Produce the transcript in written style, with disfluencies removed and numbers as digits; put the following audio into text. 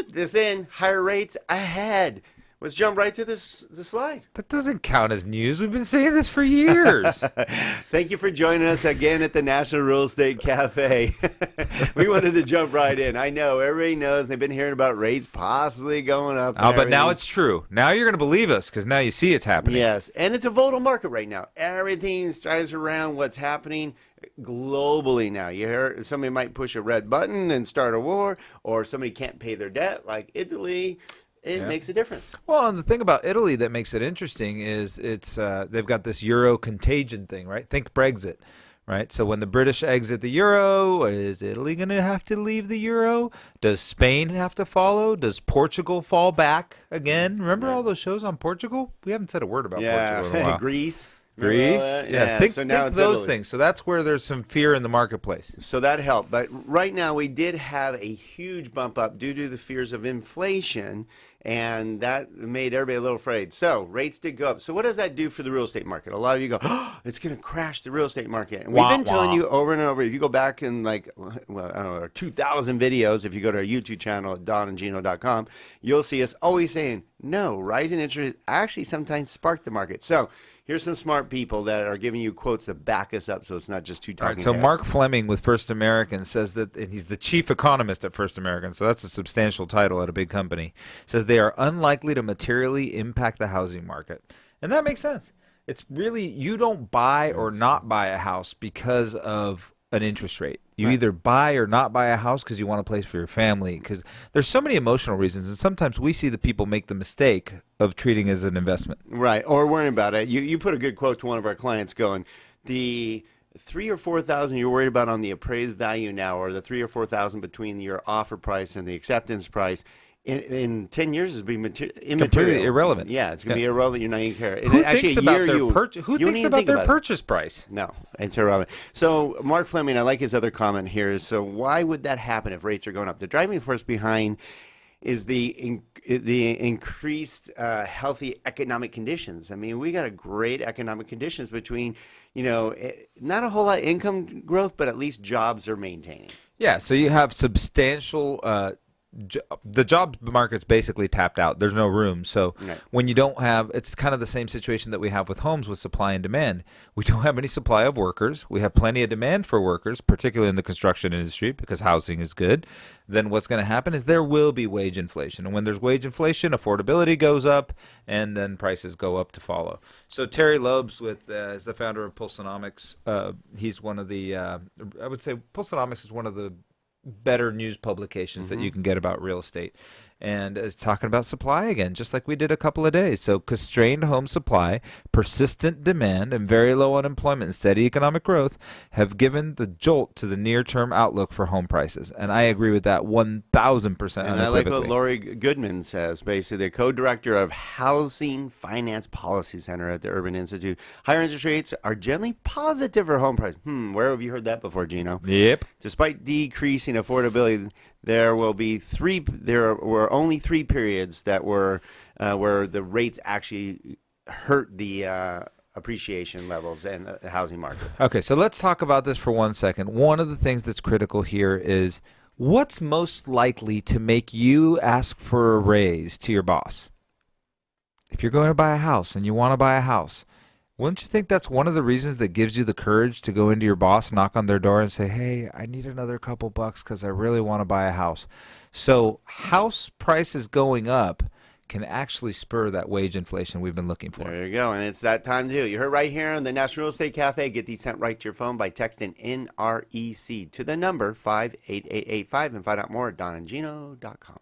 This in, higher rates ahead. Let's jump right to the slide. That doesn't count as news. We've been saying this for years. Thank you for joining us again at the National Real Estate Cafe. We wanted to jump right in. I know, everybody knows they've been hearing about rates possibly going up. Oh, but now it's true. Now you're going to believe us because now you see it's happening. Yes, and it's a volatile market right now. Everything strives around what's happening globally now. You hear somebody might push a red button and start a war, or somebody can't pay their debt like Italy. It makes a difference. Well, and the thing about Italy that makes it interesting is they've got this Euro contagion thing, right? Think Brexit, right? So when the British exit the Euro, is Italy going to have to leave the Euro? Does Spain have to follow? Does Portugal fall back again? Remember all those shows on Portugal? We haven't said a word about Portugal in a while. Greece. Yeah. Think those things. So that's where there's some fear in the marketplace. So that helped. But right now we did have a huge bump up due to the fears of inflation, and that made everybody a little afraid. So rates did go up. So what does that do for the real estate market? A lot of you go, oh, it's going to crash the real estate market. And we've been telling you over and over, if you go back in I don't know, 2,000 videos, if you go to our YouTube channel at donandgino.com, you'll see us always saying, no, rising interest actually sometimes spark the market. So here's some smart people that are giving you quotes to back us up, so it's not just two talking heads. So Mark Fleming with First American says that, and he's the chief economist at First American, so that's a substantial title at a big company, says they are unlikely to materially impact the housing market. And that makes sense. It's really, you don't buy or not buy a house because of an interest rate. You either buy or not buy a house because you want a place for your family, because there's so many emotional reasons, and sometimes we see the people make the mistake of treating it as an investment. Right, or worrying about it. You put a good quote to one of our clients going, the 3,000 or 4,000 you're worried about on the appraised value now, or the 3,000 or 4,000 between your offer price and the acceptance price, in 10 years is being immaterial. Completely irrelevant. Yeah, it's going to be irrelevant. You're not even care. Who thinks about their purchase price? No, it's irrelevant. So Mark Fleming, I like his other comment here. So why would that happen if rates are going up? The driving force behind is the increased healthy economic conditions. I mean, we got a great economic conditions between, not a whole lot of income growth, but at least jobs are maintaining. Yeah, so you have substantial the job market's basically tapped out. There's no room. So when you don't have, it's kind of the same situation that we have with homes with supply and demand. We don't have any supply of workers. We have plenty of demand for workers, particularly in the construction industry, because housing is good. Then what's going to happen is there will be wage inflation. And when there's wage inflation, affordability goes up, and then prices go up to follow. So Terry Loebs is the founder of Pulsonomics. He's one of the, I would say Pulsonomics is one of the better news publications that you can get about real estate, and is talking about supply again, just like we did a couple of days. So constrained home supply, persistent demand, and very low unemployment and steady economic growth have given the jolt to the near-term outlook for home prices. And I agree with that 1,000%. And I like what Lori Goodman says, basically the co-director of Housing Finance Policy Center at the Urban Institute. Higher interest rates are generally positive for home prices. Where have you heard that before, Gino? Yep. Despite decreasing affordability, there were only 3 periods that were where the rates actually hurt the appreciation levels and the housing market. Okay, so let's talk about this for 1 second. One of the things that's critical here is what's most likely to make you ask for a raise to your boss? If you're going to buy a house and you want to buy a house, wouldn't you think that's one of the reasons that gives you the courage to go into your boss, knock on their door, and say, hey, I need another couple bucks because I really want to buy a house? So house prices going up can actually spur that wage inflation we've been looking for. There you go, and it's that time too. You heard right here on the National Real Estate Cafe. Get these sent right to your phone by texting NREC to the number 58885 and find out more at donandgino.com.